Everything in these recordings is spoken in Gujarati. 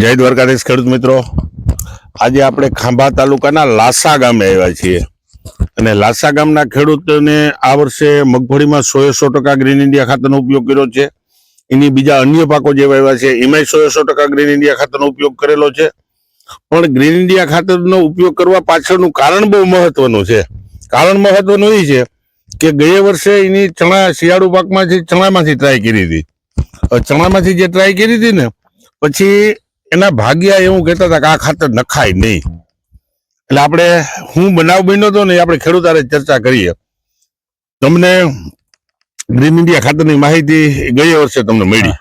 જય દ્વારકાધીશ ખેડૂત મિત્રો, આજે આપણે ખાંભા તાલુકાના લાસા ગામે આવ્યા છીએ અને લાસા ગામના ખેડૂતોને આ વર્ષે મગફળીમાં 100% ગ્રીન ઇન્ડિયા ખાતરનો ઉપયોગ કર્યો છે. એની બીજા અન્ય પાકો જે વાવ્યા છે એમાં 100% ગ્રીન ઇન્ડિયા ખાતરનો ઉપયોગ કરેલો છે. પણ ગ્રીન ઇન્ડિયા ખાતરનો ઉપયોગ કરવા પાછળનું કારણ બહુ મહત્વનું છે. કારણ મહત્વનું એ છે કે ગયા વર્ષે એની શિયાળુ પાકમાંથી ચણામાંથી ટ્રાય કરી હતી. ચણામાંથી જે ટ્રાય કરી હતી ને પછી એના ભાગ્યા એવું કહેતા હતા કે આ ખાતર નખાય નહીં. એટલે આપણે હું બનાવ બન્યો હતો ને આપણે ખેડૂતારે ચર્ચા કરીએ. તમને ગ્રીન ઇન્ડિયા ખાતરની માહિતી ગયા વર્ષે તમને મળી,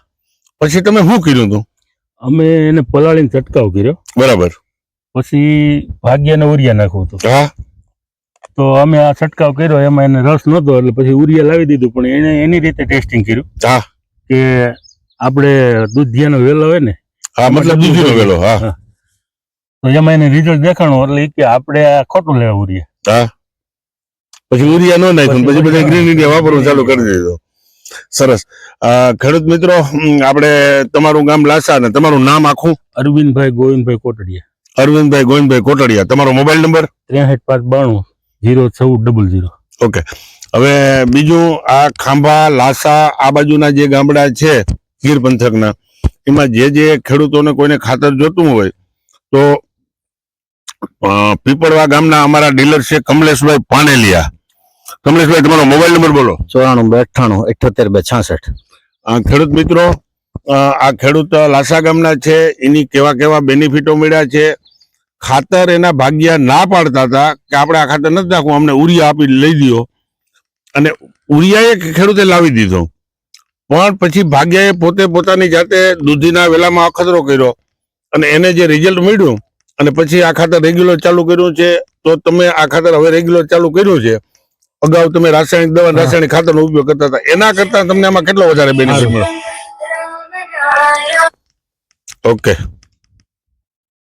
પછી તમે શું કર્યું હતું? અમે એને પલાળીને છંટકાવ કર્યો. બરાબર. પછી ભાગ્યાને ઉરિયા નાખવું હતું. હા, તો અમે આ છંટકાવ કર્યો, એમાં એને રસ નહોતો એટલે પછી ઉરિયા લાવી દીધું. પણ એને એની રીતે ટેસ્ટિંગ કર્યું. હા, કે આપણે દૂધિયાનો વેલો હોય ને, હા, મતલબ દૂધીનો વેલો. હા, તો એમાં એને રિઝલ્ટ દેખાણું એટલે કે આપણે આ ખોટું લેવા ઉરિયા. હા, પછી ઉરિયા ન નાખ્યું, પછી બધા ગ્રીન ઇન્ડિયા વાપરવું ચાલુ કરી દીધું. સરસ. ખેડૂત મિત્રો, આપણે તમારું ગામ લાસા ને તમારું નામ આખું? અરવિંદભાઈ ગોવિંદભાઈ કોટડિયા. અરવિંદભાઈ ગોવિંદભાઈ કોટડિયા. તમારો મોબાઈલ નંબર? 6352 01400. ઓકે. હવે બીજું, આ ખાંભા લાસા આ બાજુના જે ગામડા છે ગીર પંથકના, એમાં જે ખેડૂતોને કોઈને ખાતર જોતું હોય તો પીપળવા ગામના અમારા ડીલર છે કમલેશભાઈ પાનેલિયા. કમલેશભાઈ, તમારો મોબાઈલ નંબર બોલો. 9498 7866. ખેડૂત મિત્રો, આ ખેડૂત લાસા ગામના છે. એની કેવા બેનિફિટો મળ્યા છે. ખાતર એના ભાગ્યા ના પાડતા હતા કે આપણે આ ખાતર નથી નાખવું, અમને ઉરિયા આપી લઈ દો, અને ઉરિયાએ ખેડૂતે લાવી દીધો. પણ પછી ભાગ્યાએ પોતે પોતાની જાતે દૂધીના વેલામાં અખતરો કર્યો અને એને જે રિઝલ્ટ મળ્યું અને પછી આ ખાતર રેગ્યુલર ચાલુ કર્યું છે. તો તમે આ ખાતર હવે રેગ્યુલર ચાલુ કર્યું છે. અગાઉ તમે રાસાયણિક દવા, રાસાયણિક ખાતરનો ઉપયોગ કરતા હતા, એના કરતા તમને આમાં કેટલો વધારે બેનિફિટ મળ્યો? ઓકે.